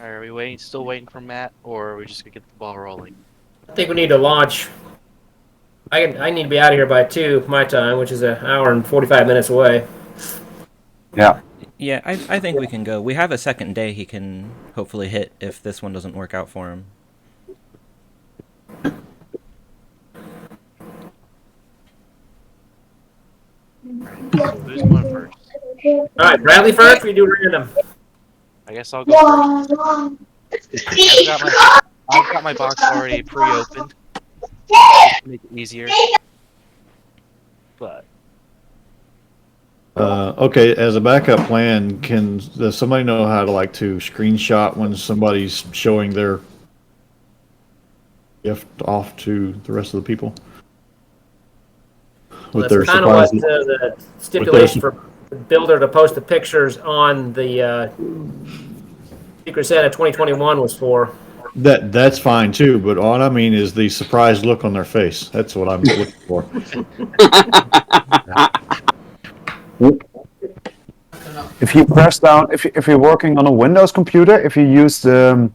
Are we waiting? Still waiting for Matt, or are we just gonna get the ball rolling? I think we need to launch. I need to be out of here by 2 my time, which is an hour and 45 minutes away. Yeah. Yeah, I think we can go. We have a second day he can hopefully hit if this one doesn't work out for him. So who's going first? All right, Bradley first. We do random. I guess I'll go first. I've got my box already pre-opened, just to make it easier. But Okay, as a backup plan, does somebody know how to screenshot when somebody's showing their gift off to the rest of the people? With their That's kind of what surprise. the stipulation for the builder to post the pictures on the Secret Santa 2021 was for. That's fine too, but all I mean is the surprised look on their face. That's what I'm looking for. If you press down, if you're working on a Windows computer, if you use the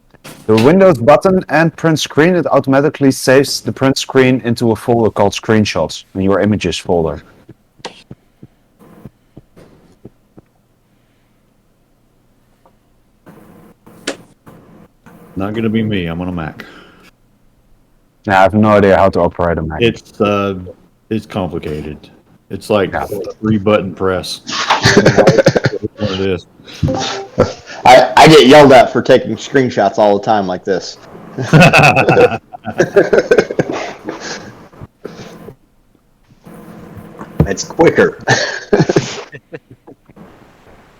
Windows button and print screen, it automatically saves the print screen into a folder called screenshots in your images folder. Not going to be me. I'm on a Mac. Now, I have no idea how to operate a Mac. It's complicated. It's like a 3-button press. What it is. I get yelled at for taking screenshots all the time like this. It's quicker.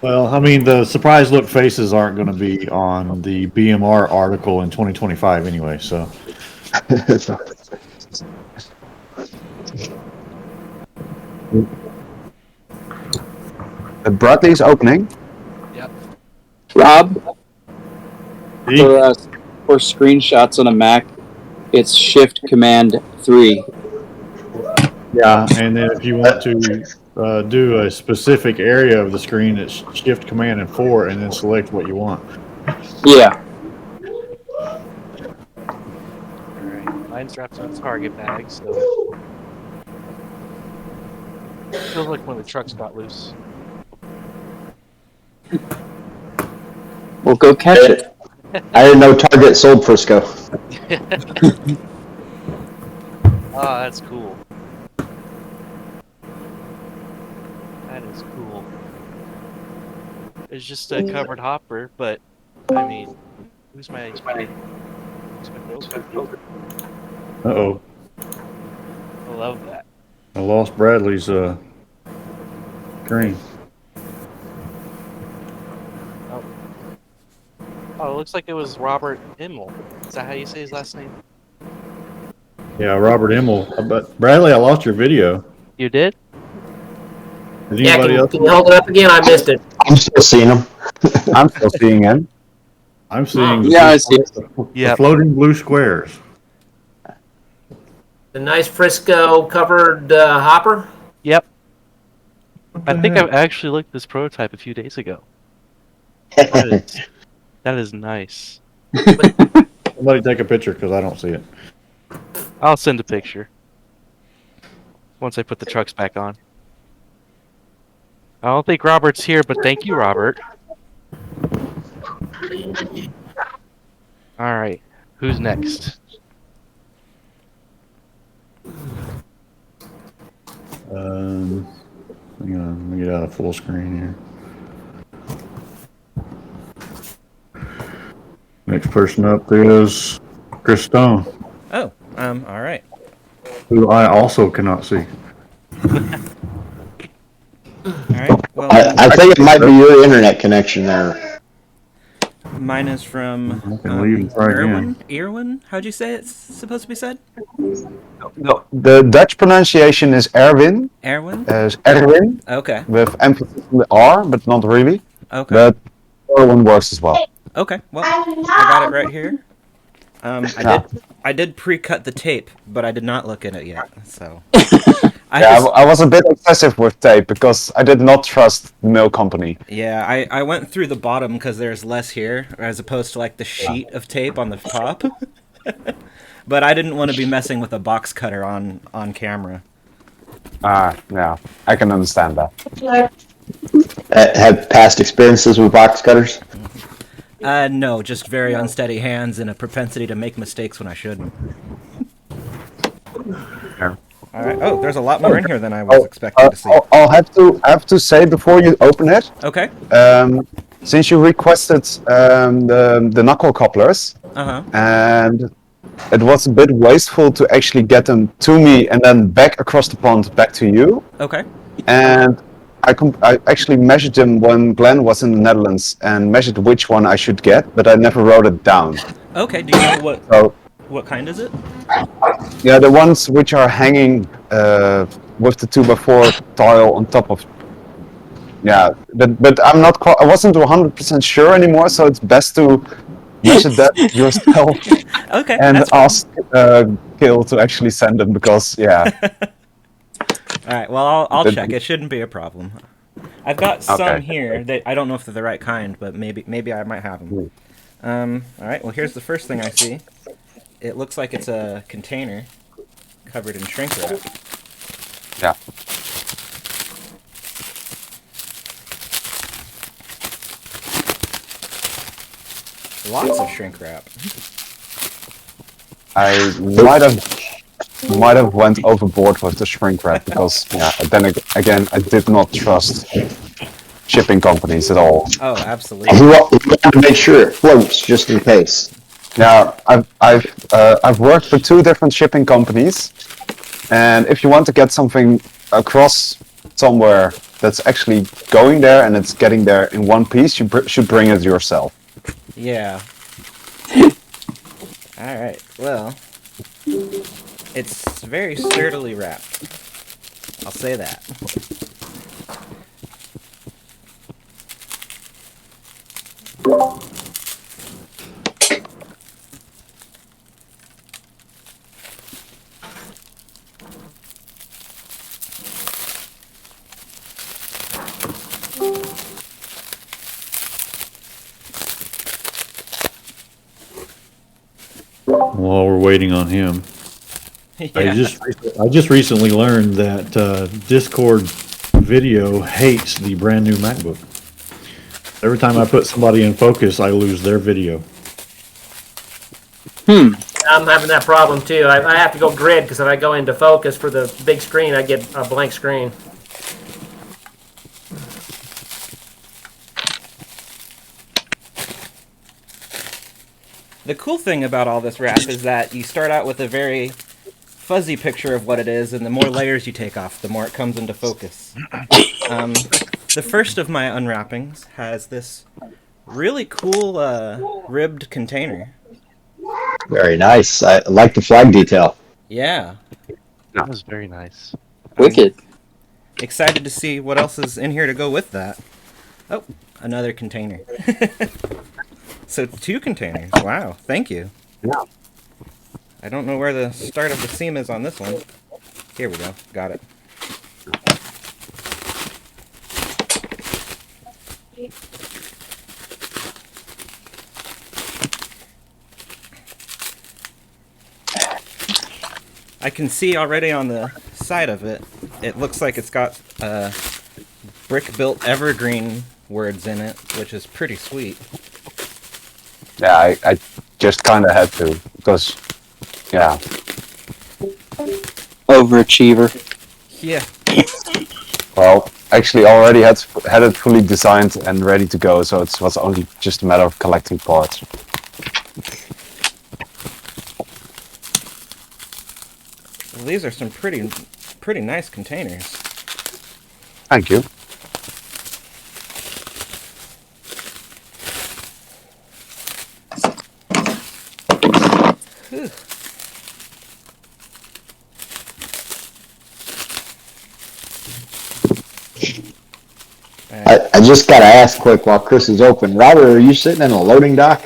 Well, I mean, the surprise look faces aren't going to be on the BMR article in 2025 anyway, so. Bradley's opening. yep. Rob, See? for screenshots on a Mac, it's Shift Command 3. Yeah, and then if you want to do a specific area of the screen, it's Shift Command and 4, and then select what you want. Yeah. Alright, mine's wrapped in a Target bag, so feels like one of the trucks got loose. Well, go catch it. I didn't know Target sold Frisco. Ah, that's cool. That is cool. It's just a covered hopper, but I mean, who's my builder? Uh-oh. I love that. I lost Bradley's screen. Oh, it looks like it was Robert Immel. Is that how you say his last name? Yeah, Robert Immel. But Bradley, I lost your video. You did? Is Yeah, anybody else? can you hold it up again? I missed it. I'm still seeing them. I'm still seeing him. I'm seeing Yeah, I see. the Yep. floating blue squares. The nice Frisco covered hopper. Yep. What I the think heck? I actually looked at this prototype a few days ago. That is nice. Somebody take a picture because I don't see it. I'll send a picture once I put the trucks back on. I don't think Robert's here, but thank you, Robert. All right, who's next? Hang on, let me get out of full screen here. Next person up is Chris Stone, Oh, all right. who I also cannot see. All right. Well, I think it might be your internet connection there. mine is from I can leave and try again. Irwin? How'd you say it's supposed to be said? No, the Dutch pronunciation is Erwin, Erwin? as Erwin, Okay. with emphasis on the R, but not really. Okay. But Erwin works as well. Okay. Well, I got it right here. I did pre-cut the tape, but I did not look at it yet. So I Yeah, just, I was a bit excessive with tape because I did not trust the mail company. yeah, I went through the bottom because there's less here, as opposed to like the sheet of tape on the top. But I didn't want to be messing with a box cutter on camera. Yeah, I can understand that. Have past experiences with box cutters? No, just very unsteady hands and a propensity to make mistakes when I shouldn't. Yeah. All right. Oh, there's a lot more in here than I was expecting to see. I'll have to say before you open it, Okay. since you requested the knuckle couplers, Uh-huh. and it was a bit wasteful to actually get them to me and then back across the pond back to you. Okay. And I actually measured them when Glenn was in the Netherlands and measured which one I should get, but I never wrote it down. Okay. Do you know So what kind is it? yeah, the ones which are hanging with the 2x4 tile on top of. Yeah, but I'm not. I wasn't 100% sure anymore, so it's best to measure that yourself Okay. and that's fine. ask Gil to actually send them because yeah. All right. Well, I'll Did- check. It shouldn't be a problem. I've got some Okay. here that I don't know if they're the right kind, but maybe I might have them. All right. Well, here's the first thing I see. It looks like it's a container covered in shrink wrap. Yeah. Lots of shrink wrap. I might have went overboard with the shrink wrap because yeah. Then again, I did not trust shipping companies at all. Oh, absolutely. You want to make sure it floats just in case. Now, I've worked for 2 different shipping companies, and if you want to get something across somewhere that's actually going there and it's getting there in one piece, you should bring it yourself. Yeah. All right. Well, it's very sturdily wrapped. I'll say that. While we're waiting on him, Yeah. I just recently learned that Discord video hates the brand new MacBook. Every time I put somebody in focus, I lose their video. I'm having that problem too. I have to go grid because if I go into focus for the big screen, I get a blank screen. The cool thing about all this wrap is that you start out with a very fuzzy picture of what it is, and the more layers you take off, the more it comes into focus. The first of my unwrappings has this really cool ribbed container. Very nice. I like the flag detail. Yeah. That was very nice. Wicked. Excited to see what else is in here to go with that. Oh, another container. So 2 containers. Wow, thank you. Yeah. I don't know where the start of the seam is on this one. Here we go. Got it. I can see already on the side of it, it looks like it's got brick-built evergreen words in it, which is pretty sweet. Yeah, I just kind of had to because yeah. Overachiever. Yeah. Well, actually, already had it fully designed and ready to go, so it was only just a matter of collecting parts. Well, these are some pretty nice containers. Thank you. Whew. I just got to ask quick while Chris is open. Robert, are you sitting in a loading dock?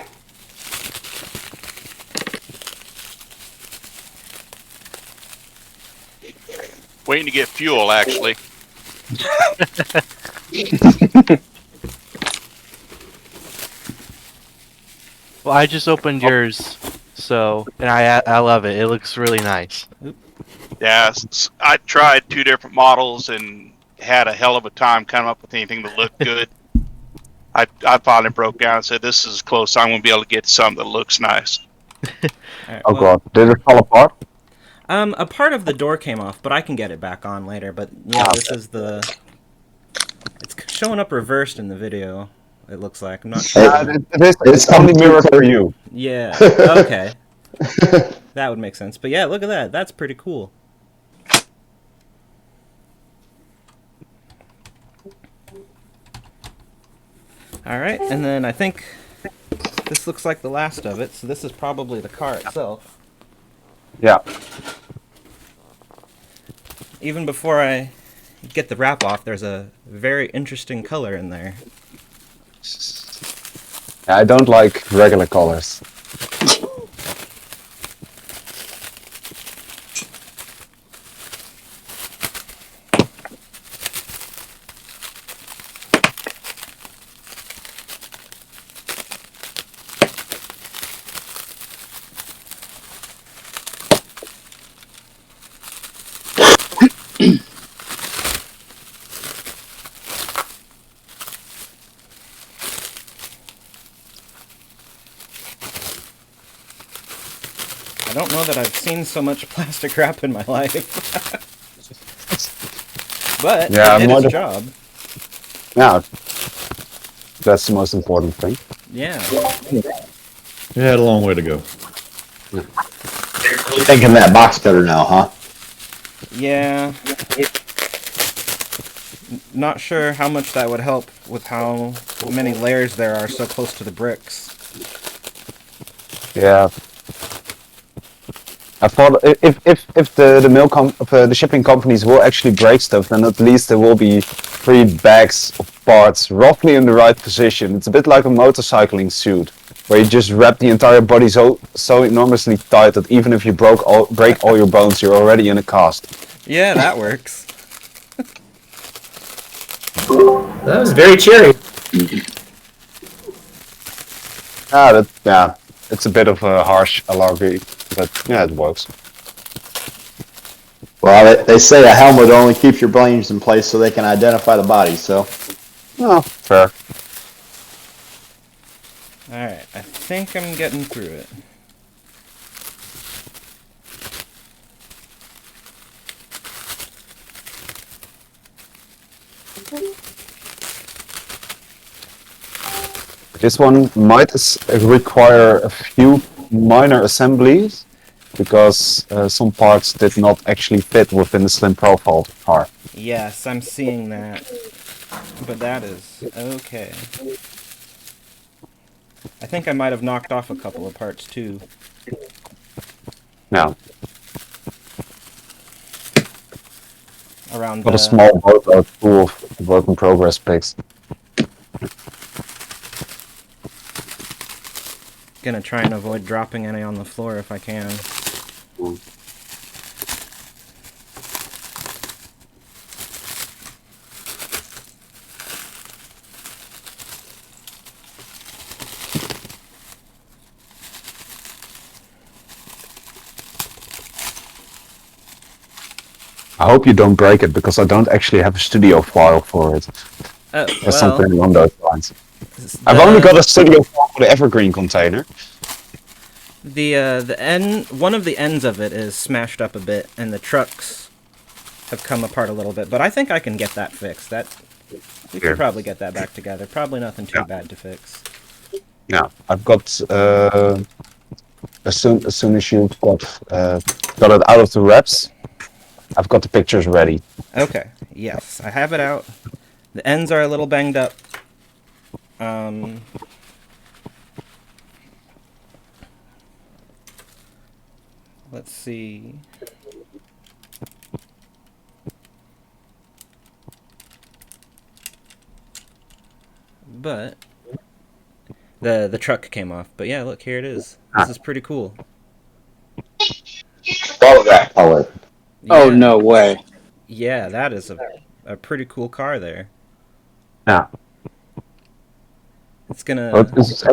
Waiting to get fuel, actually. Well, I just opened yours, and I love it. It looks really nice. Yeah, I tried 2 different models and had a hell of a time coming up with anything that looked good. I finally broke down and said, "This is as close I'm going to be able to get to something that looks nice." Alright, Oh well, god, did it fall apart? a part of the door came off, but I can get it back on later. But yeah, this is the. It's showing up reversed in the video. It looks like. I'm not sure. It's only mirrored for you. Yeah. Okay. That would make sense. But yeah, look at that. That's pretty cool. Alright, and then I think this looks like the last of it, so this is probably the car itself. Yeah. Even before I get the wrap off, there's a very interesting color in there. I don't like regular colors. I don't know that I've seen so much plastic wrap in my life. But Yeah, it did more its the- job. Yeah. That's the most important thing. Yeah. It had a long way to go. Thinking that box cutter now, huh? Yeah. Not sure how much that would help with how many layers there are so close to the bricks. Yeah. I thought if the shipping companies will actually break stuff, then at least there will be 3 bags of parts roughly in the right position. It's a bit like a motorcycling suit, where you just wrap the entire body so enormously tight that even if you break all your bones, you're already in a cast. Yeah, that works. That was very cheery. Yeah, it's a bit of a harsh allegory, but yeah, it works. Well, they say a helmet only keeps your brains in place so they can identify the body, so. Oh, fair. Alright, I think I'm getting through it. This one might require a few minor assemblies, because some parts did not actually fit within the slim profile of the car. Yes, I'm seeing that. But that is okay. I think I might have knocked off a couple of parts too. Now, Around got the... a small boatload full of work in progress pics. Gonna try and avoid dropping any on the floor if I can. I hope you don't break it, because I don't actually have a studio file for it. Or Well, something along those lines. I've only got a studio file for the Evergreen container. the end, one of the ends of it is smashed up a bit, and the trucks have come apart a little bit. But I think I can get that fixed. We Here. could probably get that back together. Probably nothing too bad to fix. Yeah, I've got as soon as you've got it out of the wraps, I've got the pictures ready. Okay. Yes, I have it out. The ends are a little banged up. Let's see. But the truck came off. But yeah, look, here it is. This is pretty cool. All of that color. Oh, Yeah. no way. Yeah, that is a pretty cool car there. Yeah. It's gonna. But it's-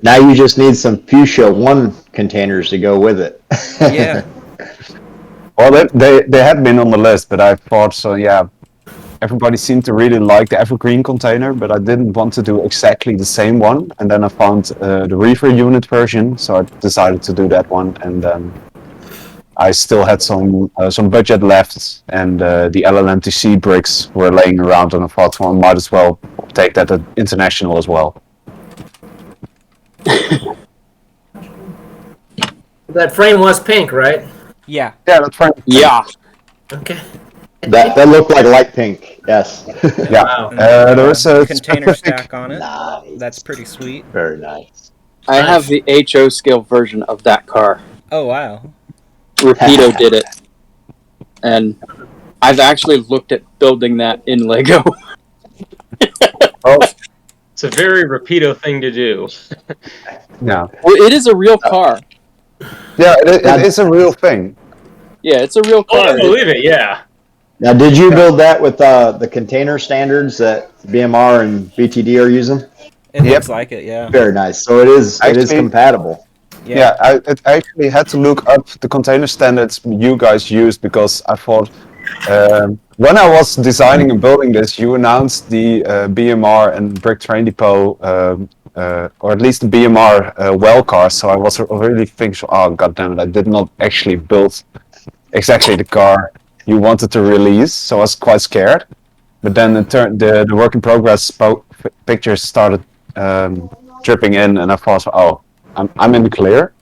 Now you just need some Fuchsia 1 containers to go with it. Yeah. well, they had been on the list, but I thought so. Yeah, everybody seemed to really like the Evergreen container, but I didn't want to do exactly the same one. And then I found the Reefer unit version, so I decided to do that one. And I still had some budget left, and the LLMTC bricks were laying around, and I thought, well, I might as well take that at international as well. That frame was pink, right? Yeah. Yeah, that's right. Yeah. Okay. That looked like light pink. Yes. Yeah. Wow. And then there was a container specific- stack on it. Nice. That's pretty sweet. Very nice. I have the HO scale version of that car. Oh wow. Rapido did it. And I've actually looked at building that in Lego. It's a very Rapido thing to do. Yeah, Well, it is a real car. yeah, it is a real thing. Yeah, it's a real Oh, car. I believe it, yeah. Now, did you build that with the container standards that BMR and BTD are using? It Yep. looks like it, yeah. Very nice. So it is Actually- compatible. Yeah, I actually had to look up the container standards you guys used because I thought when I was designing and building this, you announced the BMR and Brick Train Depot, or at least the BMR well car. So I was really thinking, oh goddamn it, I did not actually build exactly the car you wanted to release, so I was quite scared. But then the work in progress pictures started dripping in, and I thought, oh, I'm in the clear.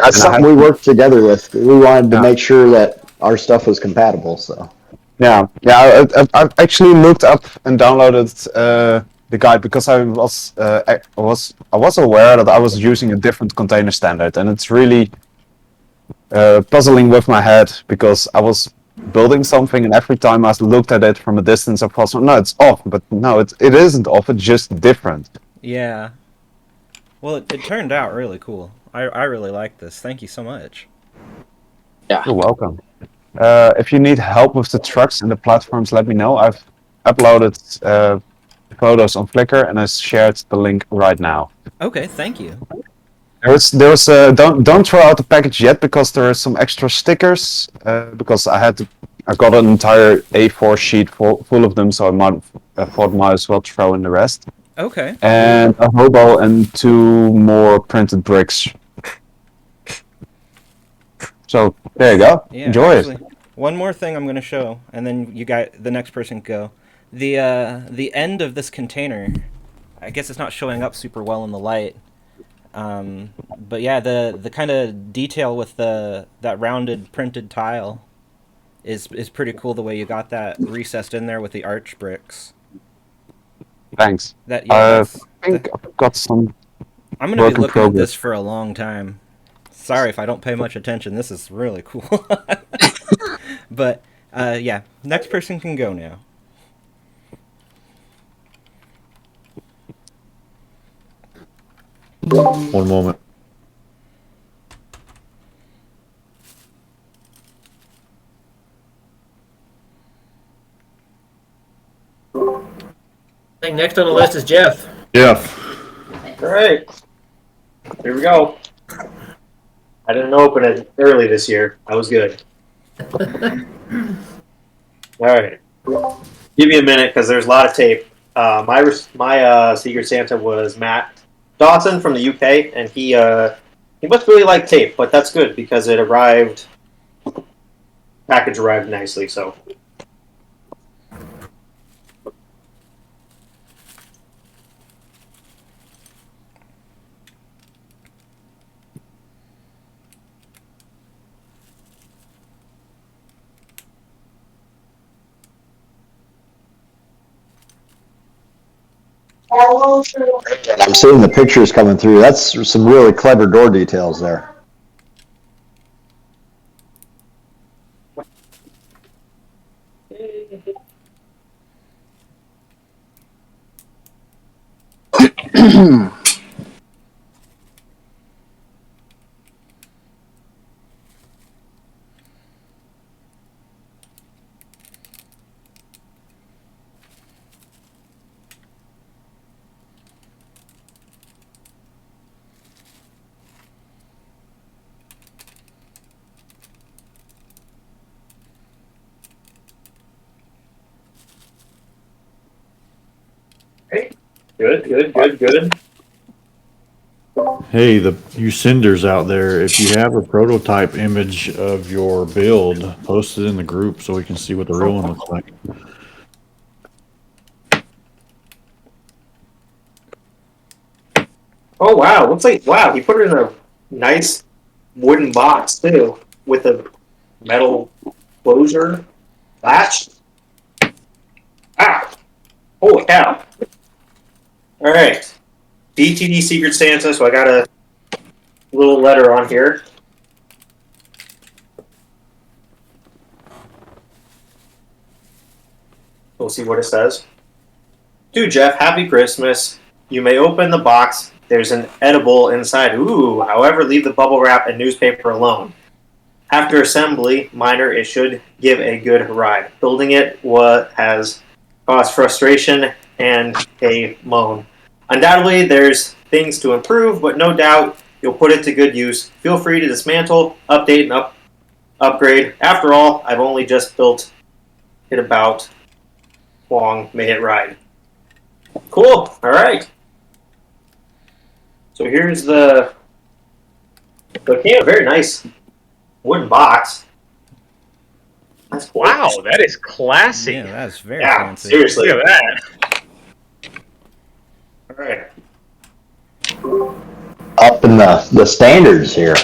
That's something we worked together with. We wanted to Yeah. make sure that our stuff was compatible. So Yeah, I actually looked up and downloaded the guide because I was aware that I was using a different container standard, and it's really puzzling with my head because I was building something, and every time I looked at it from a distance, I thought, no, it's off, but no, it isn't off. It's just different. Yeah. Well, it turned out really cool. I really like this. Thank you so much. You're welcome. If you need help with the trucks and the platforms, let me know. I've uploaded photos on Flickr, and I shared the link right now. Okay, thank you. There's don't throw out the package yet because there are some extra stickers. Because I got an entire A4 sheet full of them, so I thought might as well throw in the rest. Okay. And a hobo and 2 more printed bricks. So there you go. Yeah, Enjoy actually, it. One more thing I'm going to show, and then the next person can go. The end of this container, I guess it's not showing up super well in the light. But yeah, the kind of detail with that rounded printed tile is pretty cool. The way you got that recessed in there with the arch bricks. Thanks. That I think I've got some. I'm gonna work be in looking at progress. this for a long time. Sorry if I don't pay much attention. This is really cool. But yeah, next person can go now. One moment. I think next on the list is Jeff. Jeff. All right. Here we go. I didn't open it early this year. I was good. All right. Give me a minute because there's a lot of tape. My Secret Santa was Matt Dawson from the UK, and he must really like tape, but that's good because it arrived. Package arrived nicely, so. I'm seeing the pictures coming through. That's some really clever door details there. Good, good, good, good. Hey, you senders out there, if you have a prototype image of your build, post it in the group so we can see what the real one looks like. Oh wow, looks like wow, he put it in a nice wooden box too, with a metal closure latch. Ah, holy cow! All right, BTD Secret Santa. So I got a little letter on here. We'll see what it says. To Jeff, happy Christmas. You may open the box. There's an edible inside. Ooh, however, leave the bubble wrap and newspaper alone. After assembly, minor, it should give a good ride. Building it has caused frustration and a moan. Undoubtedly, there's things to improve, but no doubt you'll put it to good use. Feel free to dismantle, update, and upgrade. After all, I've only just built it about long. May it ride. Cool. All right. So here's the very nice wooden box. That's cool. Wow, that is classy. Yeah, that's very Yeah, fancy. seriously. Look at that. All right. Up in the standards here.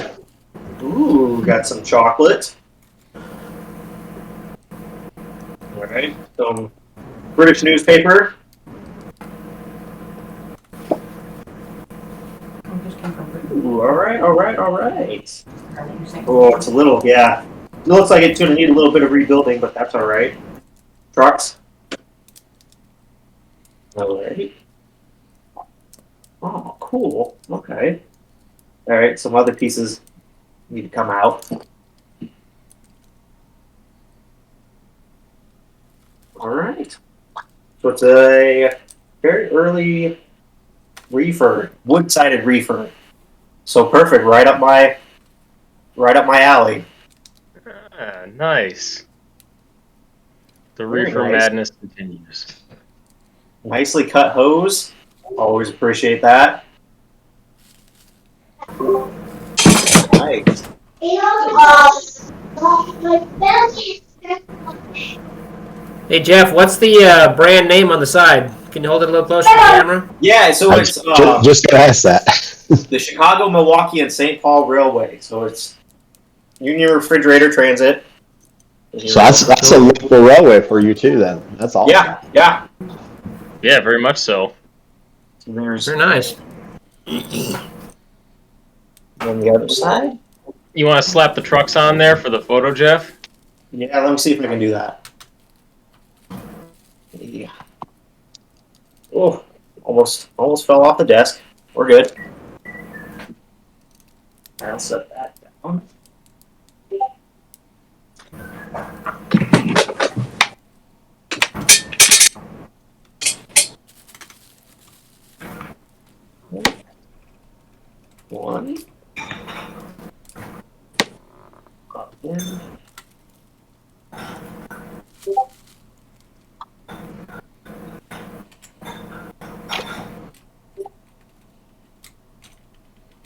Ooh, got some chocolate. All right. Some British newspaper. Ooh, all right, all right, all right. Oh, it's a little, yeah. It looks like it's going to need a little bit of rebuilding, but that's all right. Trucks. All right. Oh, cool. Okay. All right, some other pieces need to come out. All right. So it's a very early reefer, wood-sided reefer. So perfect, right up my alley. Ah, nice. The Very reefer nice. madness continues. Nicely cut hose. Always appreciate that. Nice. Hey Jeff, what's the brand name on the side? Can you hold it a little closer to the camera? Yeah, so I it's just gonna ask that. the Chicago, Milwaukee, and St. Paul Railway. So it's Union Refrigerator Transit. So that's a local railway for you too, then. That's awesome. Yeah, yeah. Yeah, very much so. So there's Very nice. on the other side. You want to slap the trucks on there for the photo, Jeff? Yeah, let me see if I can do that. Yeah. Oh, almost fell off the desk. We're good. I'll set that down. One. Up in.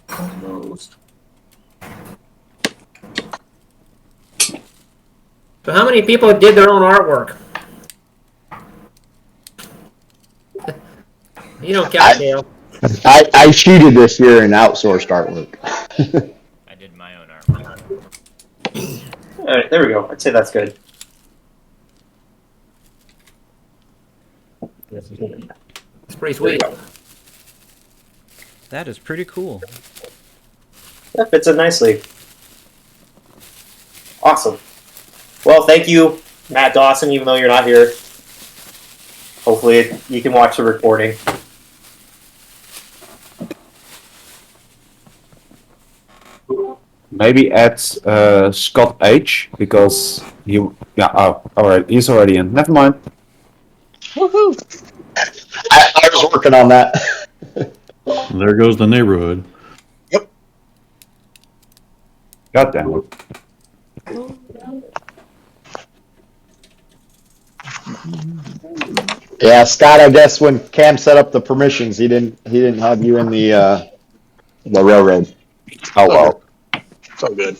Almost. So how many people did their own artwork? You don't count, Dale. I cheated this year and outsourced artwork. I did my own artwork. All right, there we go. I'd say that's good. It's pretty sweet. That is pretty cool. That fits in nicely. Awesome. Well, thank you, Matt Dawson, even though you're not here. Hopefully you can watch the recording. Maybe add Scott H because he. Yeah. Oh, all right. He's already in. Never mind. Woohoo! I was working on that. There goes the neighborhood. God damn it. Yeah, Scott. I guess when Cam set up the permissions, he didn't have you in the railroad. Oh well, It's all good.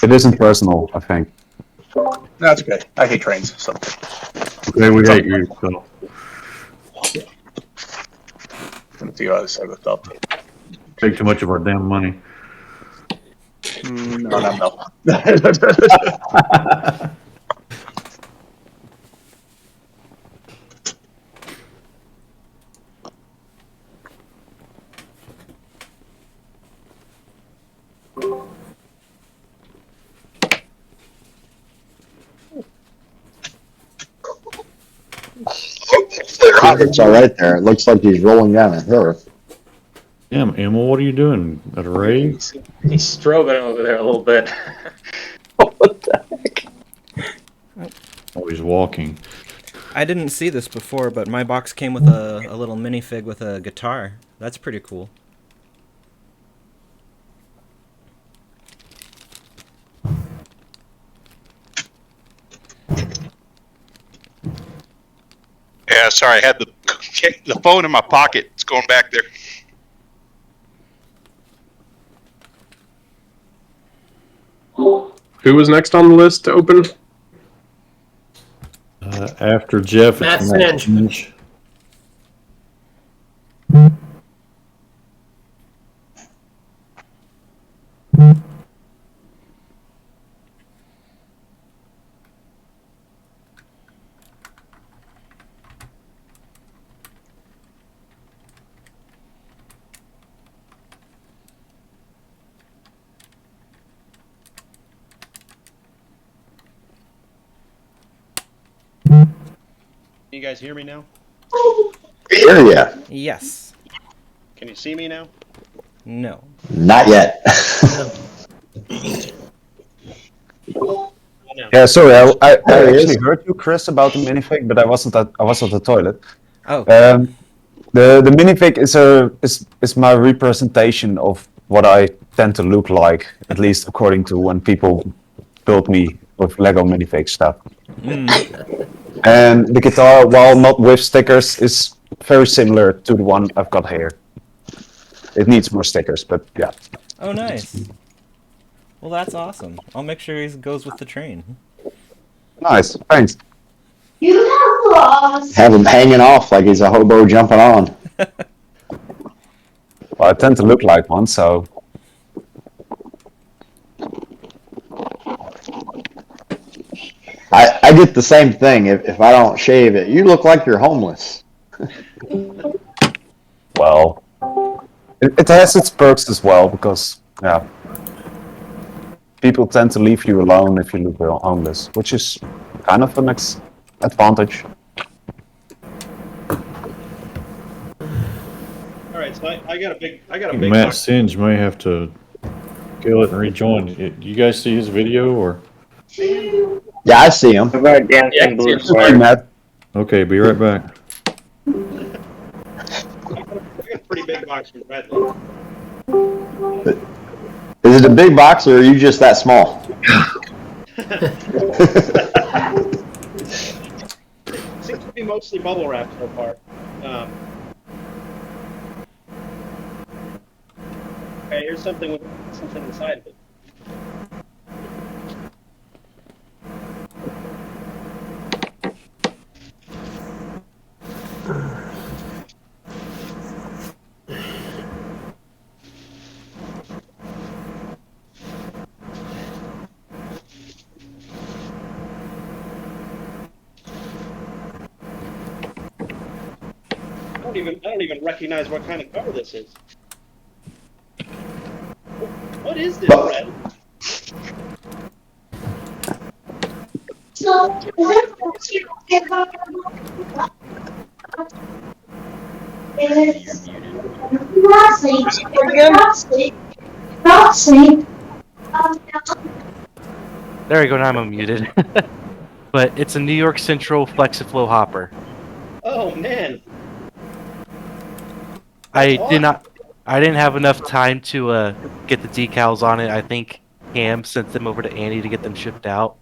it isn't personal, I think. That's okay. I hate trains, so. Okay, we hate you. So. Let's see how I set it up. Take too much of our damn money. No. Robert's all right there. It looks like he's rolling down a hill. Damn, Emil, what are you doing? At a rave? He's strobing over there a little bit. What the heck? Oh, he's walking. I didn't see this before, but my box came with a little minifig with a guitar. That's pretty cool. Yeah, sorry, I had the phone in my pocket. It's going back there. Who was next on the list to open? After Jeff, Matt it's Matt Finch. Finch. Can you guys hear me now? Hear ya. Yes. Can you see me now? No. Not yet. Yeah, sorry, I There he actually is. heard you, Chris, about the minifig, but I was at the toilet. Oh. The minifig is my representation of what I tend to look like, at least according to when people build me with Lego minifig stuff. And the guitar, while not with stickers, is very similar to the one I've got here. It needs more stickers, but yeah. Oh, nice. Well, that's awesome. I'll make sure he goes with the train. Nice, thanks. You have lost. Have him hanging off like he's a hobo jumping on. Well, I tend to look like one, so. I get the same thing if I don't shave it. You look like you're homeless. Well, it has its perks as well, because, yeah. People tend to leave you alone if you look homeless, which is kind of an advantage. All right, so I got a big Matt box. Singe may have to kill it and rejoin. You guys see his video or? Yeah, I see him. Sorry, Matt. Okay, be right back. I got a pretty big box from Redland. Is it a big box or are you just that small? Seems to be mostly bubble wrap so far. Okay, here's something with something inside of it. I don't even recognize what kind of cover this is. What is this, Red? There we go. Now I'm unmuted. But it's a New York Central Flexiflow hopper. Oh man. I didn't have enough time to get the decals on it. I think Cam sent them over to Andy to get them shipped out.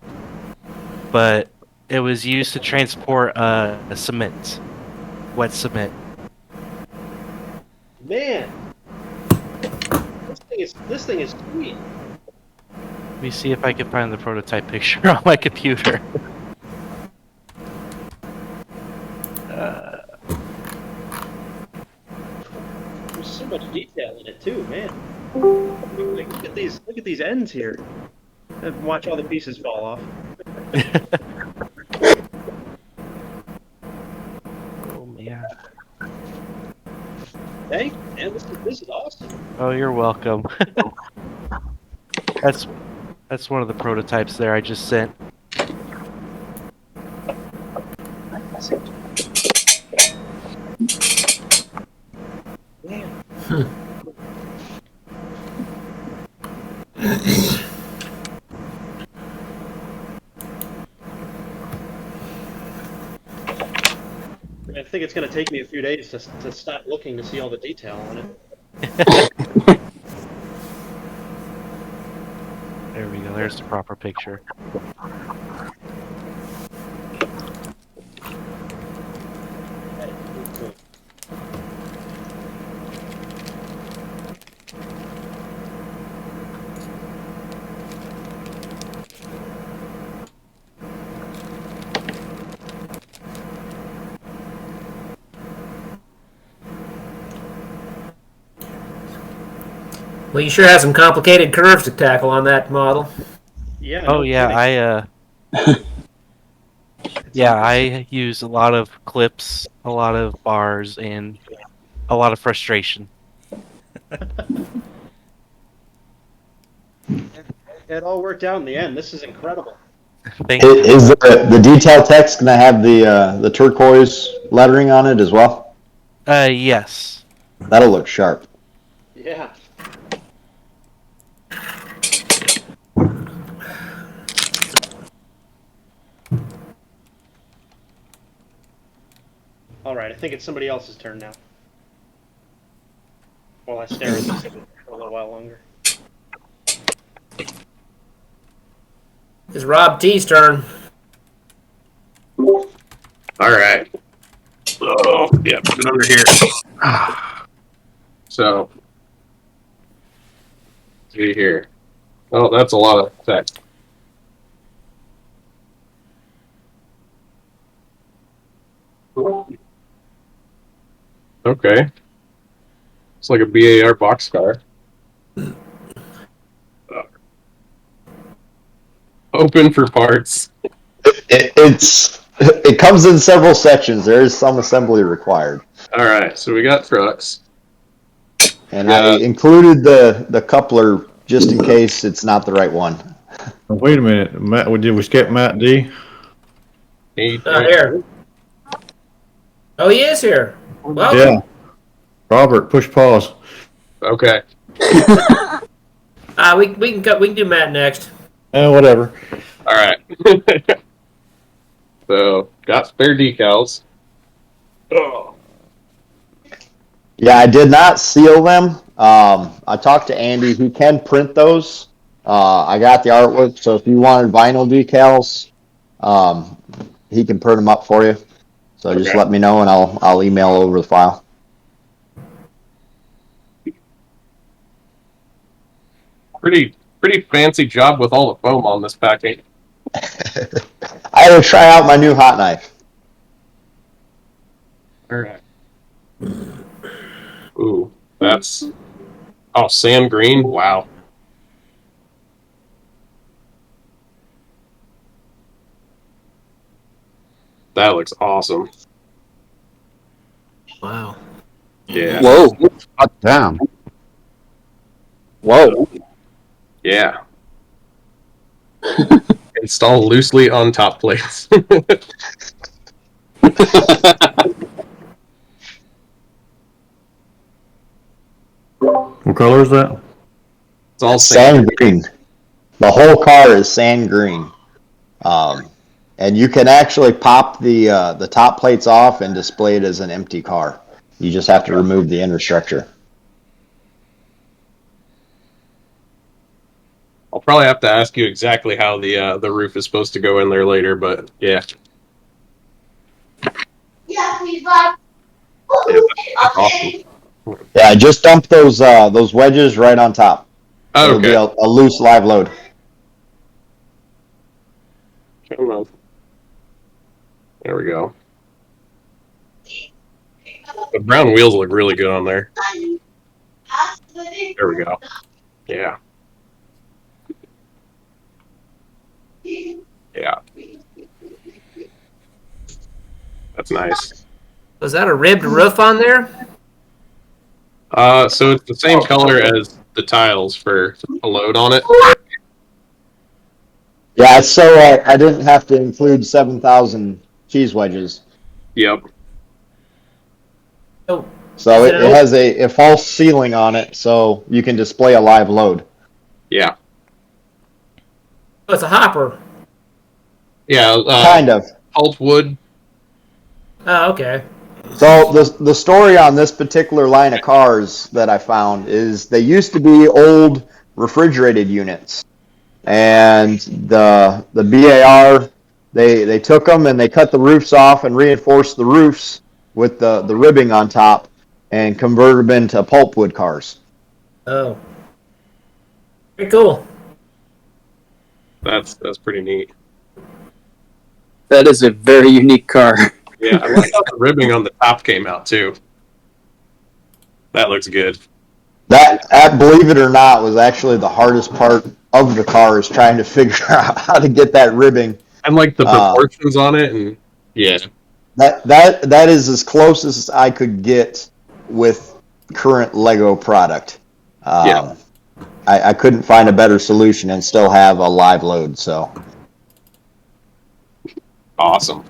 But It was used to transport cement, wet cement. Man, this thing is sweet. Let me see if I can find the prototype picture on my computer. There's so much detail in it too, man. Look at these ends here. And watch all the pieces fall off. Oh man. Thank you, man. This is awesome. Oh, you're welcome. That's one of the prototypes there I just sent. I think it's going to take me a few days to stop looking to see all the detail on it. There we go. There's the proper picture. Well, you sure have some complicated curves to tackle on that model. Yeah. Oh yeah, I use a lot of clips, a lot of bars, and a lot of frustration. It all worked out in the end. This is incredible. Thank you. Is the detail text gonna have the turquoise lettering on it as well? Yes. That'll look sharp. Yeah. All right, I think it's somebody else's turn now. While I stare at this for a little while longer. It's Rob T's turn. All right. Oh, yeah, put it under here. So, see here. Oh, that's a lot of text. Okay. It's like a BAR boxcar. Open for parts. It comes in several sections. There is some assembly required. All right, so we got trucks. And I included the coupler just in case it's not the right one. Oh, wait a minute, Matt. Did we skip Matt D? Here. Oh, he is here. Welcome. Yeah. Robert, push pause. Okay. We can do Matt next. Whatever. All right. So got spare decals. Oh. Yeah, I did not seal them. I talked to Andy. He can print those. I got the artwork, so if you wanted vinyl decals, he can print them up for you. So just let me know, and I'll email over the file. Pretty fancy job with all the foam on this packing. I had to try out my new hot knife. All right. Ooh, that's sand green. Wow. That looks awesome. Wow. Yeah. Whoa. God damn. Whoa. Yeah. Install loosely on top plates. What color is that? It's all sand green. The whole car is sand green. And you can actually pop the top plates off and display it as an empty car. You just have to remove the inner structure. I'll probably have to ask you exactly how the roof is supposed to go in there later, but yeah. That's awesome. Yeah, just dump those wedges right on top. Oh, It'll be okay. a loose live load. Come on. There we go. The brown wheels look really good on there. There we go. Yeah. Yeah. That's nice. Was that a ribbed roof on there? So it's the same color as the tiles for a load on it. Yeah, so I didn't have to include 7,000 cheese wedges. Yep. Oh, So Is it it has a false ceiling on it, so you can display a live load. Yeah. oh, it's a hopper. Yeah. Kind of. Pulp wood. Oh, okay. So the story on this particular line of cars that I found is they used to be old refrigerated units, and the BAR they took them and they cut the roofs off and reinforced the roofs with the ribbing on top and converted them into pulpwood cars. Oh. Very cool. That's pretty neat. That is a very unique car. Yeah, I like how the ribbing on the top came out too. That looks good. That, believe it or not, was actually the hardest part of the car, is trying to figure out how to get that ribbing. And like the proportions on it, and yeah. That is as close as I could get with current Lego product. Yeah. I couldn't find a better solution and still have a live load. So Awesome.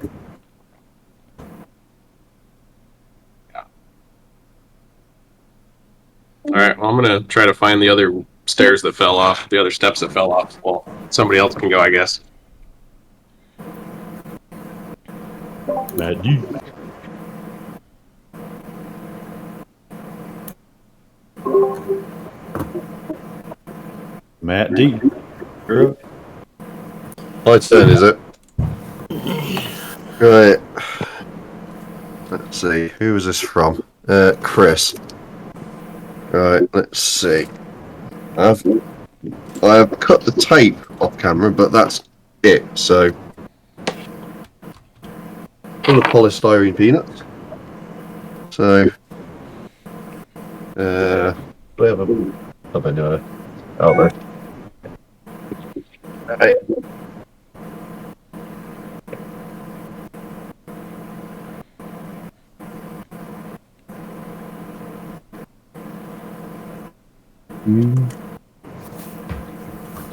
All right, well, I'm going to try to find the other stairs that fell off, the other steps that fell off. Well, somebody else can go, I guess. Matt D. Matt D. You're up. My turn, is it? Right. Let's see. Who was this from? Chris. Right. Let's see. I've cut the tape off camera, but that's it. So, full of polystyrene peanuts. So, we have a out there. Right.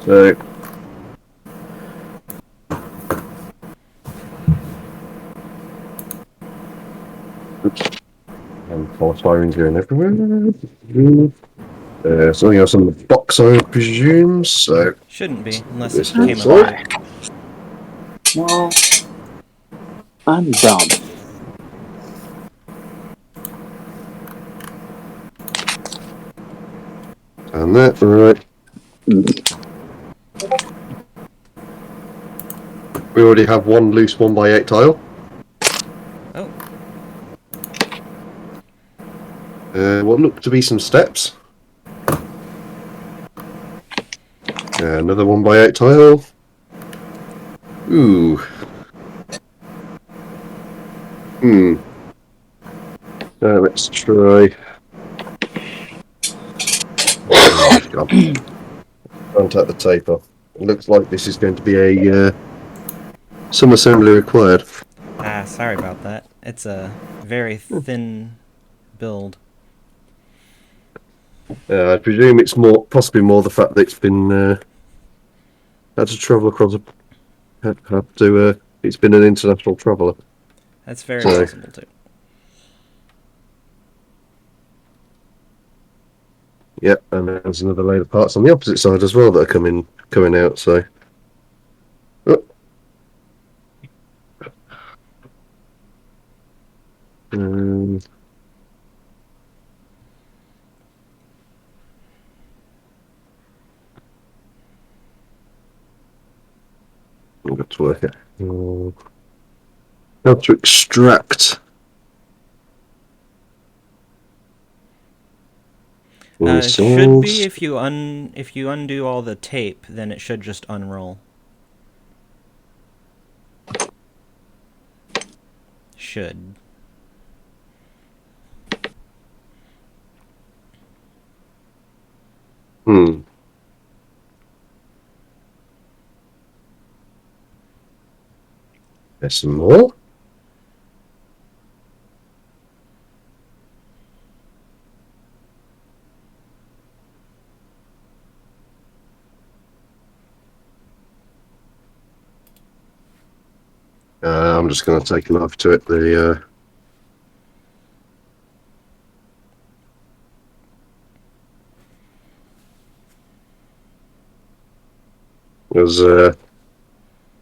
So, and polystyrene's going everywhere. Something else on the box, I presume. So Shouldn't be, unless this it came inside. apart. Well, I'm dumb. And that, right. We already have one loose 1x8 tile. Oh. What look to be some steps. Another 1x8 tile. Ooh. Let's try. Contact the tape off. It looks like this is going to be a some assembly required. Ah, sorry about that. It's a very thin build. I presume it's possibly more the fact that it's been had to travel across. It's been an international traveller. That's very possible too. Yep, and there's another load of parts on the opposite side as well that are coming out. So, oh. I've got to work it. How to extract Should be if you undo all the tape, then it should just unroll. Should. There's some more. I'm just going to take a knife to it.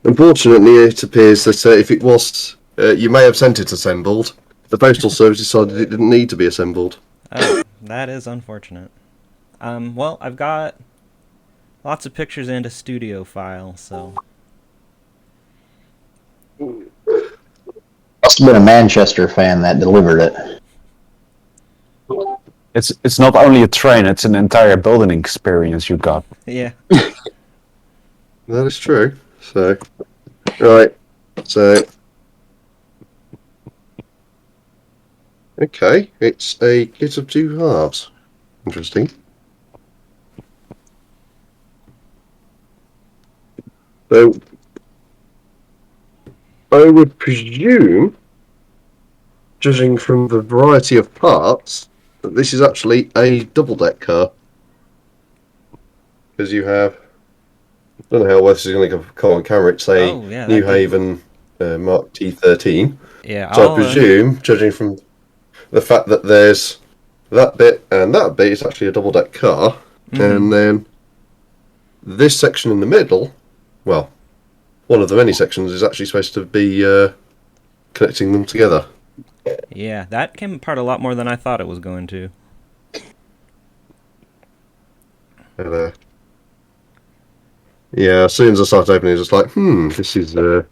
Unfortunately, it appears that if it was, you may have sent it assembled. The Postal Service decided it didn't need to be assembled. Oh, that is unfortunate. Well, I've got lots of pictures and a studio file, so... Must have been a Manchester fan that delivered it. It's not only a train; it's an entire building experience you got. Yeah. That is true. So, right. So, okay, it's a kit of 2 halves. Interesting. So, I would presume, judging from the variety of parts, that this is actually a double-deck car. Because you have, I don't know how well this is going to come on camera, it's a New Haven Mark T13. Yeah, so I presume, judging from the fact that there's that bit and that bit, it's actually a double-deck car. And then this section in the middle, well, one of the many sections is actually supposed to be connecting them together. Yeah, that came apart a lot more than I thought it was going to. And, yeah, as soon as I started opening it, I was just like, this is a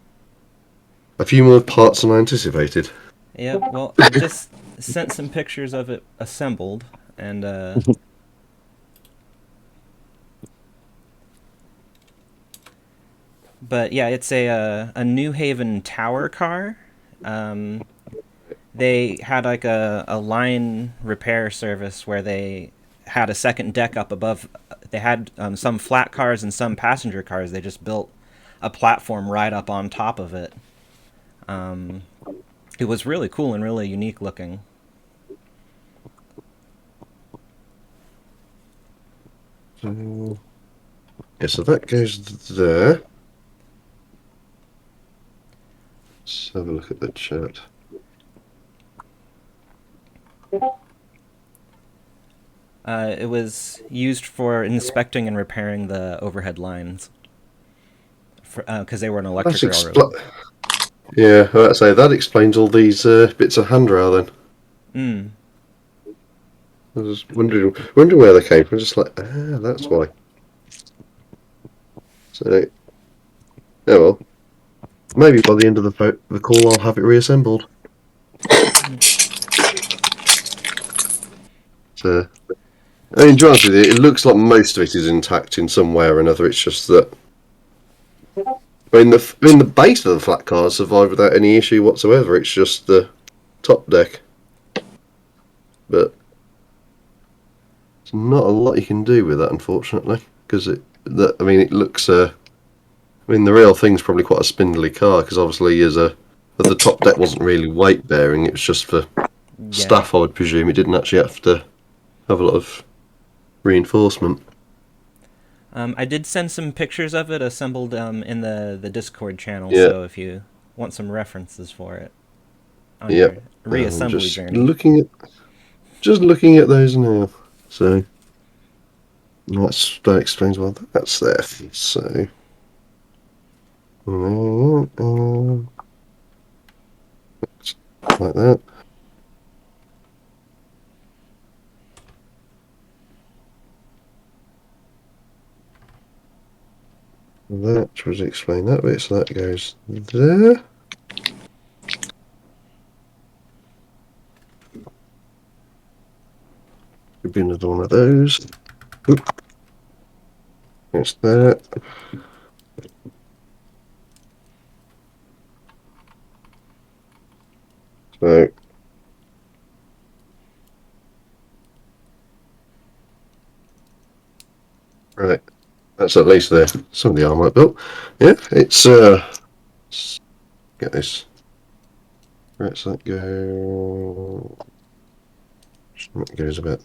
few more parts than I anticipated. Yeah, well, I just sent some pictures of it assembled, and but yeah, it's a New Haven tower car. They had like a line repair service where they had a second deck up above. They had some flat cars and some passenger cars. They just built a platform right up on top of it. It was really cool and really unique looking. Yeah, so that goes there. Let's have a look at the chat. It was used for inspecting and repairing the overhead lines, because they were an electric railroad. Yeah, I'd say that explains all these bits of handrail then. I was wondering where they came from. Just like, that's why. So, yeah, well, maybe by the end of the call, I'll have it reassembled. So, I mean, to be honest with you, it looks like most of it is intact in some way or another. It's just that, I mean, the base of the flat car survived without any issue whatsoever. It's just the top deck, but there's not a lot you can do with that, unfortunately, because it looks. I mean, the real thing's probably quite a spindly car, because obviously, the top deck wasn't really weight bearing. It was just for staff, I would presume. It didn't actually have to have a lot of reinforcement. I did send some pictures of it assembled in the Discord channel, so if you want some references for it on your reassembly journey. Just looking at those now. So that explains why that's there. So like that. That was explain that bit, so that goes there. be another one of those. Oop. That's that. So right, that's at least there. Some of the armor built. Yeah, it's let's get this. Right, so that go. That goes a bit.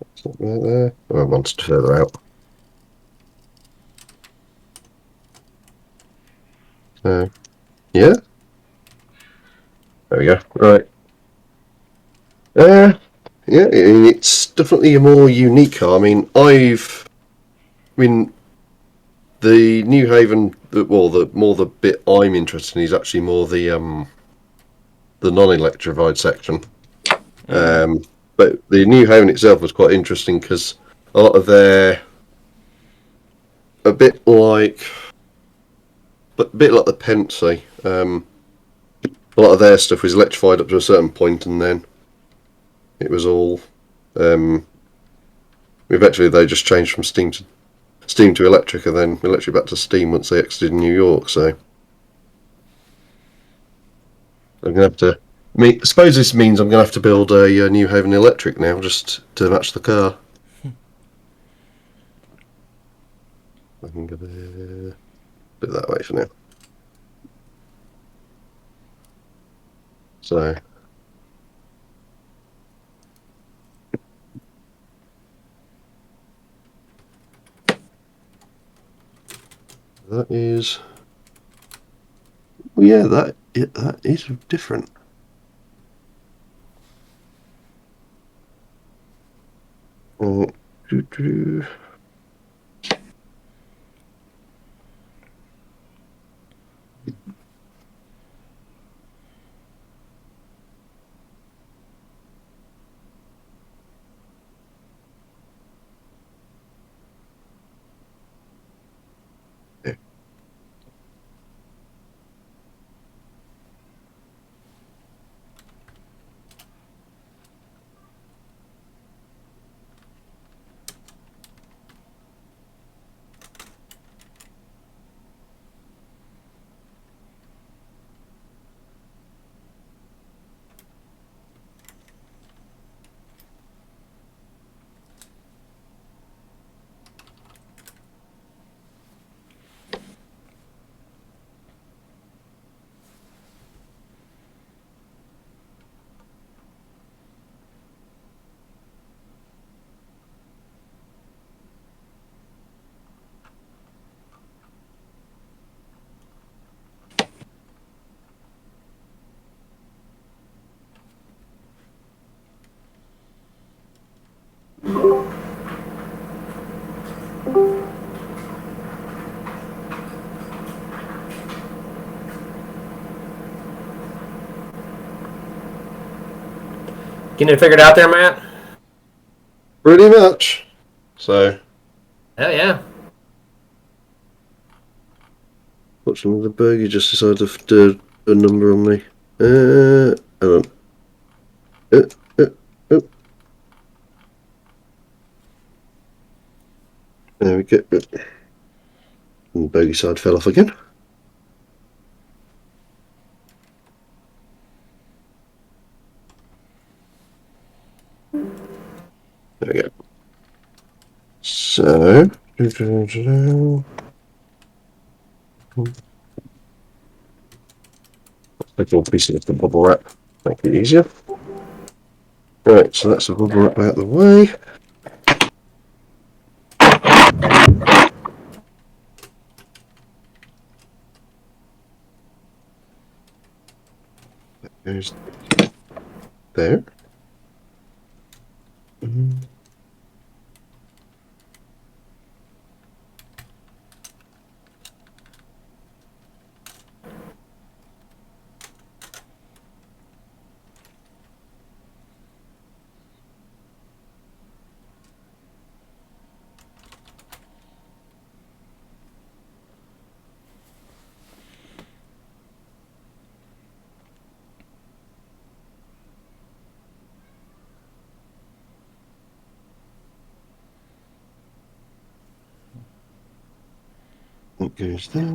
That's not right there. Oh, I want it further out. So yeah. There we go. Right. Yeah, it's definitely a more unique car. I mean, the New Haven, the bit I'm interested in is actually more the non-electrified section. But the New Haven itself was quite interesting because a lot of a bit like the Pensy. A lot of their stuff was electrified up to a certain point, and then it was all. Eventually, they just changed from steam to electric, and then electric back to steam once they exited New York. So I'm gonna have to. I suppose this means I'm gonna have to build a New Haven electric now, just to match the car. I can go there. Do it that way for now. So. That is. Well, yeah, that is different. Doo-doo. Getting it figured out there, Matt? Pretty much. So. Hell yeah. Fortunately, the burger just decided to do a number on me. Hold on. There we go. And the bogey side fell off again. There we go. So, take all pieces of the bubble wrap, make it easier. Right, so that's the bubble wrap out of the way. That goes there. That goes there.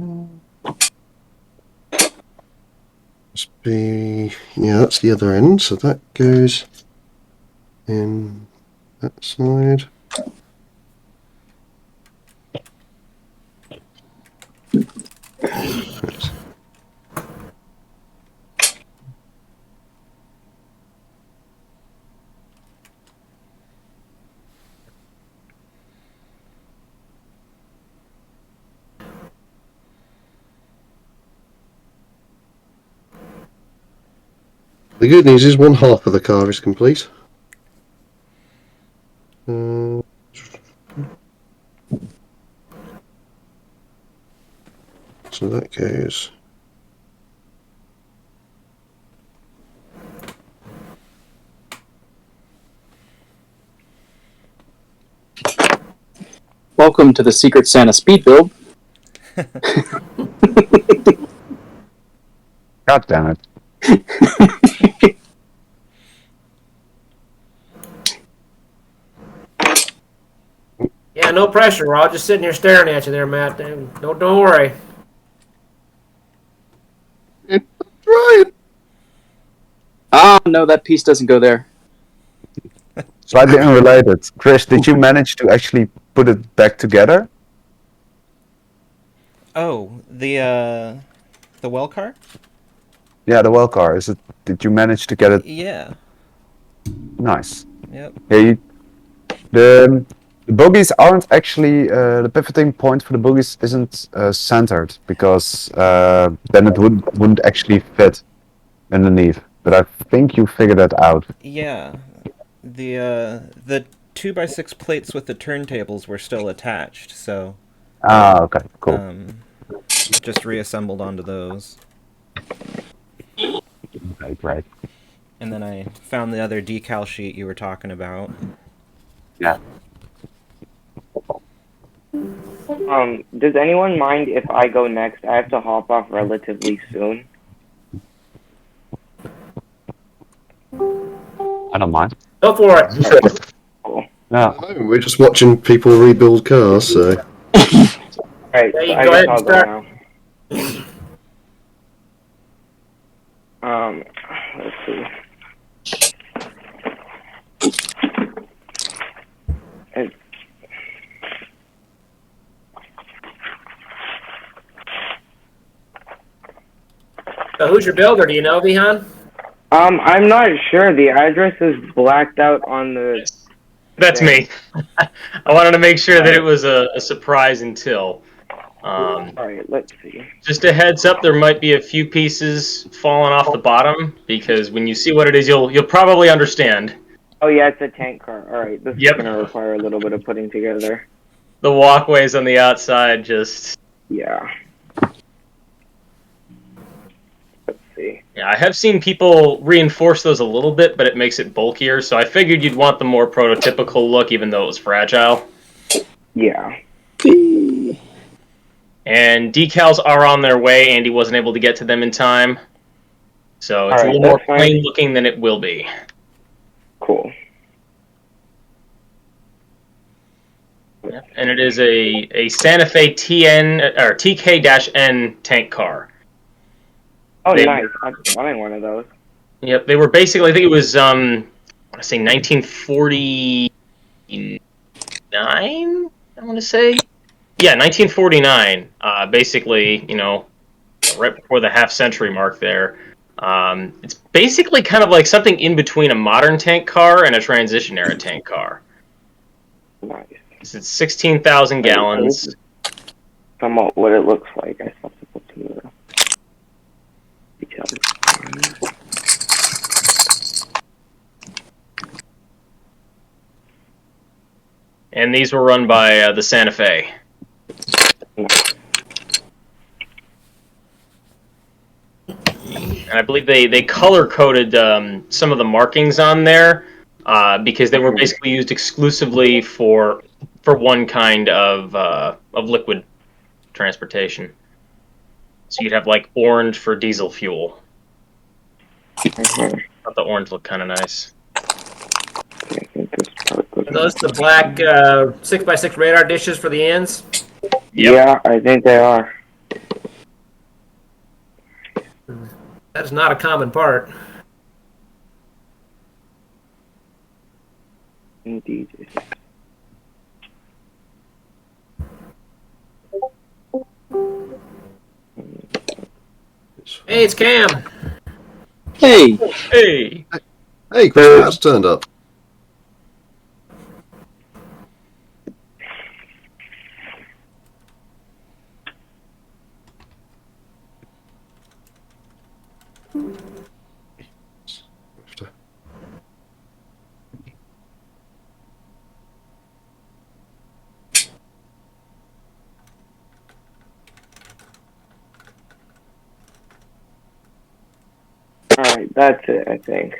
Must be, yeah, that's the other end, so that goes in that side. Right. The good news is one half of the car is complete. So that goes. Welcome to the Secret Santa speed build. God damn it. Yeah, no pressure. We're all just sitting here staring at you there, Matt. Don't worry. Right. Ah, no, that piece doesn't go there. Slightly unrelated. Chris, did you manage to actually put it back together? Oh, the well car? Yeah, the well car. Is it? Did you manage to get it? Yeah. Nice. Yep. Yeah, the bogies aren't actually the pivoting point for the bogies isn't centered because then it wouldn't actually fit underneath. But I think you figured that out. Yeah. The 2x6 plates with the turntables were still attached, so. Ah, okay, cool. Just reassembled onto those. Okay, great. And then I found the other decal sheet you were talking about. Yeah. Does anyone mind if I go next? I have to hop off relatively soon. I don't mind. Go for it. Yeah. We're just watching people rebuild cars, so. Alright, Yeah, you I go guess ahead I'll and go start. now. Let's see. So who's your builder? Do you know, Vihan? I'm not sure. The address is blacked out on the. That's me. I wanted to make sure that it was a surprise until. Alright, let's see. Just a heads up, there might be a few pieces falling off the bottom because when you see what it is, you'll probably understand. Oh yeah, it's a tank car. Alright, this Yep. is gonna require a little bit of putting together. The walkways on the outside just. Yeah. Let's see. Yeah, I have seen people reinforce those a little bit, but it makes it bulkier, so I figured you'd want the more prototypical look even though it was fragile. Yeah. And decals are on their way. Andy wasn't able to get to them in time. So it's Alright, a little more that's fine. plain looking than it will be. Cool. Yeah, and it is a Santa Fe TK-N tank car. Oh, They- nice. I'm wanting one of those. Yep, they were basically, I think it was, I say 1949, I want to say? Yeah, 1949. Basically, right before the half-century mark there. It's basically kind of like something in between a modern tank car and a transition-era tank car. Nice. It's 16,000 gallons. Somewhat what it looks like. I still have to put to the details. And these were run by the Santa Fe. And I believe they color-coded some of the markings on there because they were basically used exclusively for one kind of liquid transportation. So you'd have like orange for diesel fuel. Thought the orange looked kind of nice. Are those the black 6x6 radar dishes for the ends? Yeah, I think they are. That is not a common part. Indeed. Hey, it's Cam. Hey. Hey. Hey, Chris Matt's turned up. Alright, that's it, I think.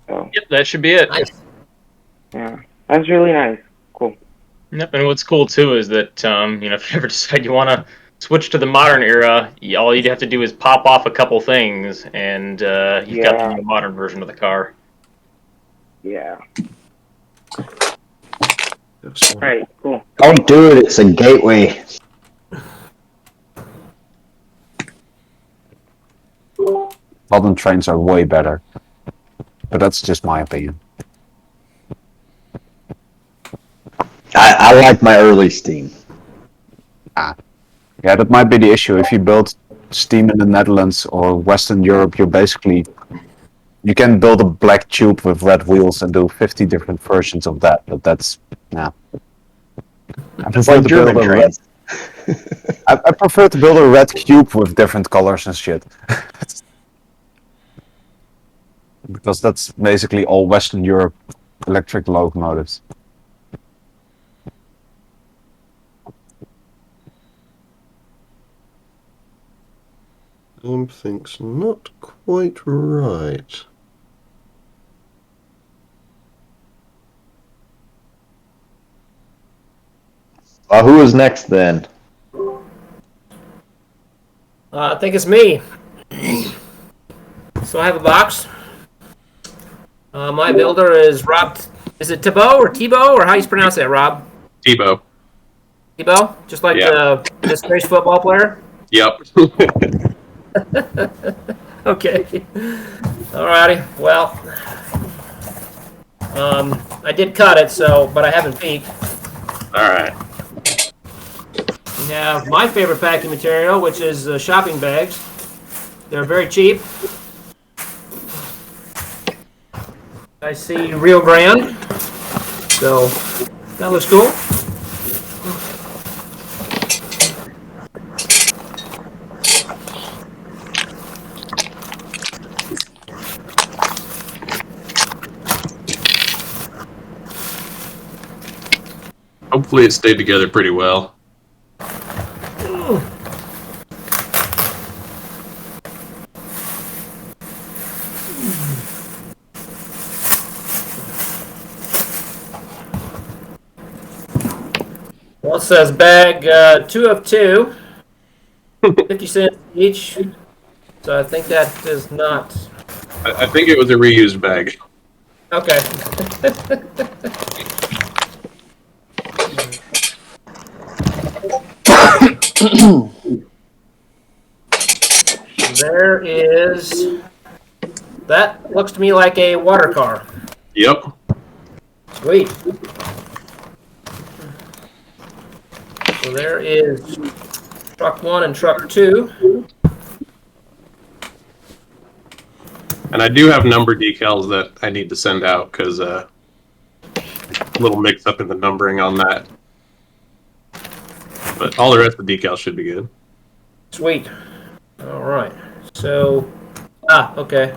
So, Yep, that should be it. yeah. That's really nice. Cool. Yep, and what's cool too is that if you ever decide you want to switch to the modern era, all you'd have to do is pop off a couple things, and you've got the new modern version of the car. Yeah. Alright, cool. Don't do it. It's a gateway. Modern trains are way better. But that's just my opinion. I like my early Steam. Yeah, that might be the issue. If you build Steam in the Netherlands or Western Europe, you can build a black tube with red wheels and do 50 different versions of that. But that's I prefer like to German build a red. trains. I prefer to build a red cube with different colors and shit. Because that's basically all Western Europe electric locomotives. Something's not quite right. Who is next then? I think it's me. So I have a box. My builder is Rob. Is it Thibault or Tebow, or how you pronounce that, Rob? Tebow. Tebow? Just like Yeah. the disgraced football player? Yep. Okay. Alrighty. Well, I did cut it, but I haven't peeked. All right. We have my favorite packing material, which is shopping bags. They're very cheap. I see Rio Grande, so that looks cool. Hopefully it stayed together pretty well. Well, it says bag 2 of 2, 50 cents each. So I think that is not. I think it was a reused bag. Okay. There is. That looks to me like a water car. Yep. Sweet. So there is truck 1 and truck 2. And I do have number decals that I need to send out because a little mix up in the numbering on that. But all the rest of the decals should be good. Sweet. All right. So, okay.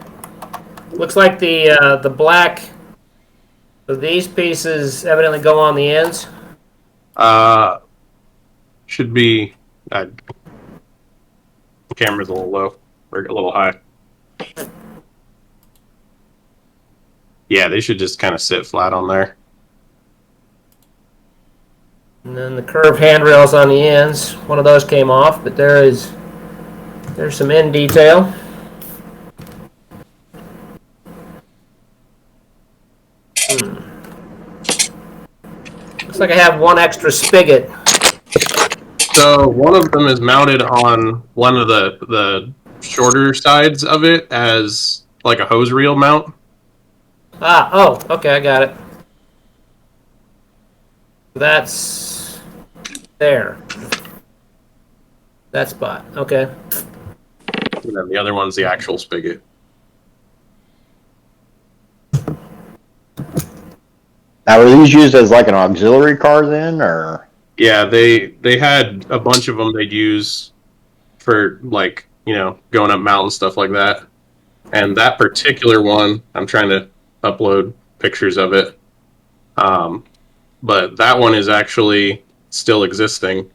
Looks like the black. So these pieces evidently go on the ends. Should be. The camera's a little low or a little high. Yeah, they should just kind of sit flat on there. And then the curved handrails on the ends. One of those came off, but there's some end detail. Looks like I have one extra spigot. So one of them is mounted on one of the shorter sides of it as like a hose reel mount. Okay, I got it. That's there. That spot. Okay. And then the other one's the actual spigot. Now, were these used as like an auxiliary car then, or? Yeah, they had a bunch of them they'd use for like, going up mountains, stuff like that. And that particular one, I'm trying to upload pictures of it. But that one is actually still existing.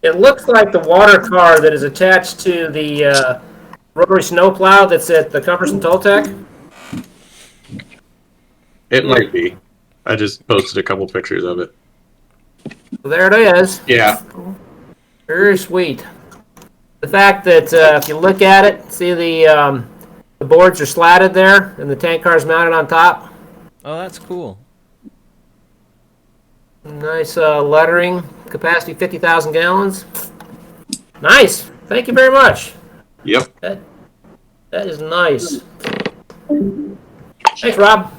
It looks like the water car that is attached to the rotary snowplow that's at the Compass and Toltec. It might be. I just posted a couple pictures of it. There it is. Yeah. Very sweet. The fact that if you look at it, see the boards are slatted there, and the tank car is mounted on top. Oh, that's cool. Nice lettering. Capacity 50,000 gallons. Nice. Thank you very much. Yep. That is nice. Thanks, Rob.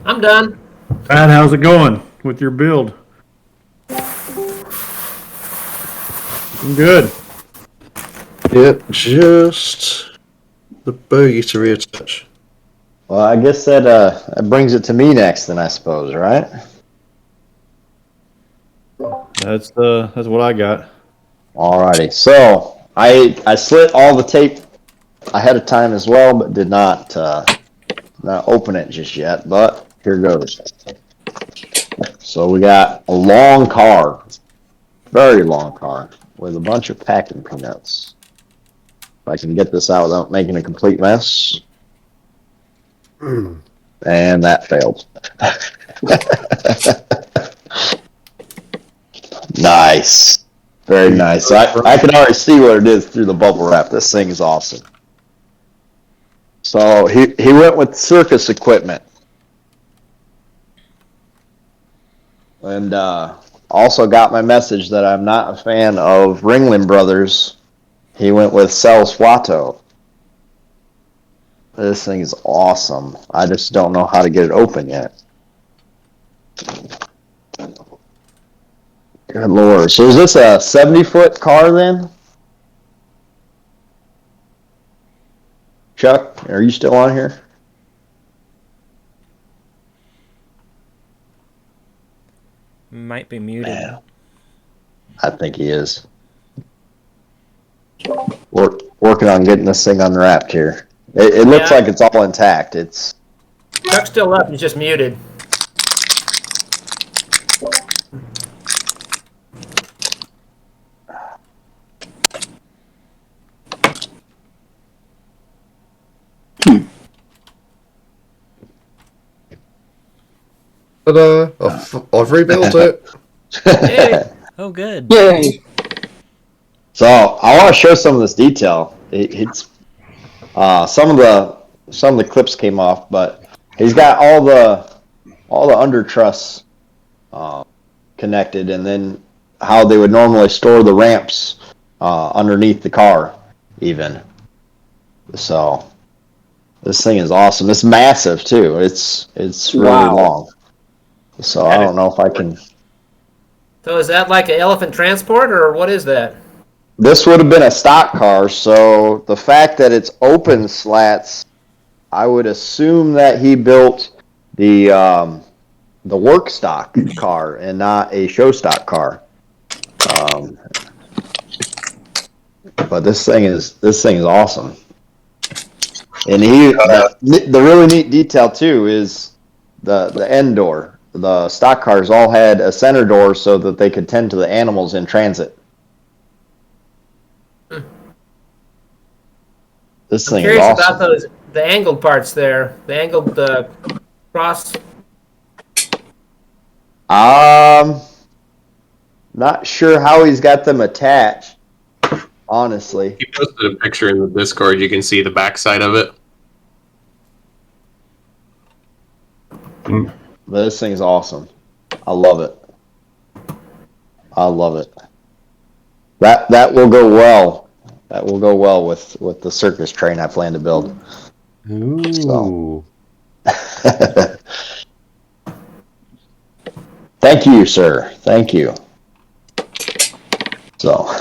I'm done. Pat, how's it going with your build? I'm good. Yep, just the bogey to reattach. Well, I guess that brings it to me next, then I suppose, right? That's what I got. Alrighty. So I slit all the tape ahead of time as well, but did not open it just yet. But here goes. So we got a long car, very long car, with a bunch of packing peanuts. If I can get this out without making a complete mess. And that failed. Nice. Very nice. I can already see what it is through the bubble wrap. This thing is awesome. So he went with circus equipment. And also got my message that I'm not a fan of Ringling Brothers. He went with Cel Suato. This thing is awesome. I just don't know how to get it open yet. Good Lord. So is this a 70-foot car then? Chuck, are you still on here? Might be muted. Yeah. I think he is. Working on getting this thing unwrapped here. It looks like it's all intact. Chuck's still up. He's just muted. Ta-da! I've rebuilt it. Hey. Oh, good. Yay! So I want to show some of this detail. It's some of the clips came off, but he's got all the under truss connected, and then how they would normally store the ramps underneath the car, even. So this thing is awesome. It's massive too. It's really long. So I don't know if I can. So is that like an elephant transport, or what is that? This would have been a stock car, so the fact that it's open slats, I would assume that he built the work stock car and not a show stock car. But this thing is awesome. And the really neat detail too is the end door. The stock cars all had a center door so that they could tend to the animals in transit. This thing is curious awesome. about the angled parts there. The angled cross. Not sure how he's got them attached. honestly. He posted a picture in the Discord. You can see the backside of it. But this thing's awesome. I love it. I love it. That will go well. That will go well with the circus train I plan to build. Ooh. So. Thank you, sir. Thank you. So.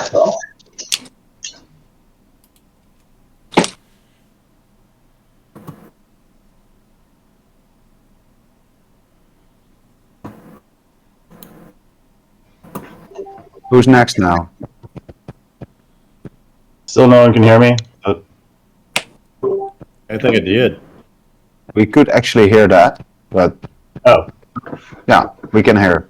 Who's next now? Still no one can hear me? I think it did. We could actually hear that, but yeah, we can hear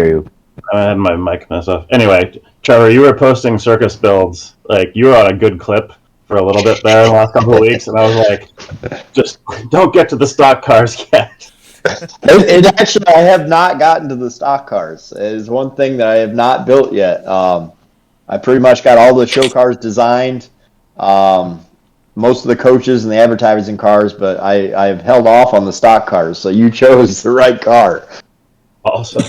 you. I had my mic messed up. Anyway, Trevor, you were posting circus builds. Like, you were on a good clip for a little bit there in the last couple of weeks, and I was like, just don't get to the stock cars yet. It actually, I have not gotten to the stock cars. It is one thing that I have not built yet. I pretty much got all the show cars designed, most of the coaches and the advertising cars, but I've held off on the stock cars. So you chose the right car. Awesome.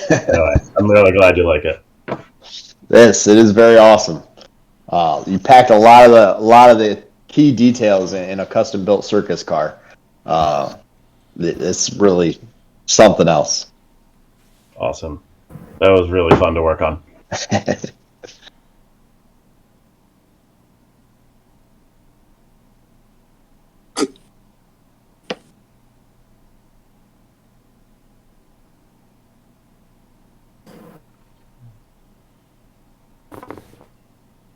Anyway, I'm really glad you like it. It is very awesome. You packed a lot of the key details in a custom built circus car. It's really something else. Awesome. That was really fun to work on.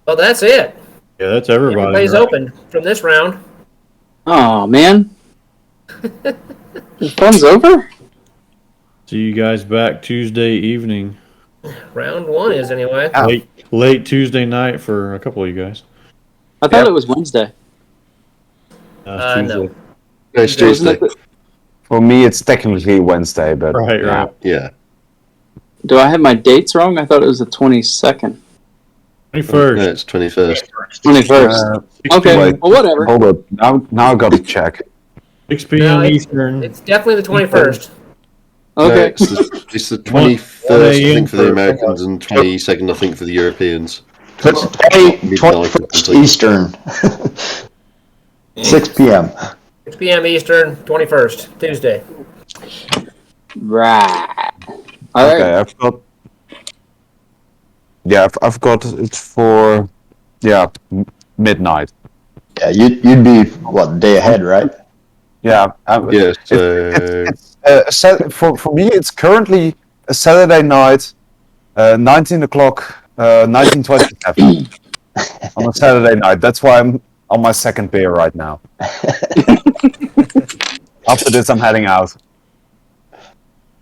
Well, that's it. Yeah, that's everybody. Everybody's right? open from this round. Oh man, the fun's over. See you guys back Tuesday evening. Round one is anyway. Late Tuesday night for a couple of you guys. I thought it was Wednesday. No. It's Tuesday. For me, it's technically Wednesday, but right. Yeah. Do I have my dates wrong? I thought it was the 22nd. 21st. No, it's 21st. 21st. Okay, wait, well, whatever. Hold up. Now I got to check. 6 p.m. No, Eastern. It's definitely the 21st. No, Okay. it's the 21st, I think, for the Americans, and 22nd, I think, for the Europeans. 21st Eastern. 6 p.m. 6 p.m. Eastern, 21st, Tuesday. Right. All right. Okay, I've got. Yeah, I've got it for midnight. Yeah, you'd be what, day ahead, right? Yeah. Yes. For me, it's currently a Saturday night, 19 o'clock, 1927 on a Saturday night. That's why I'm on my second beer right now. After this, I'm heading out.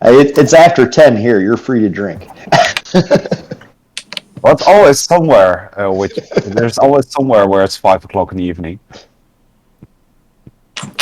It's after 10 here. You're free to drink. But always somewhere, there's always somewhere where it's 5 o'clock in the evening.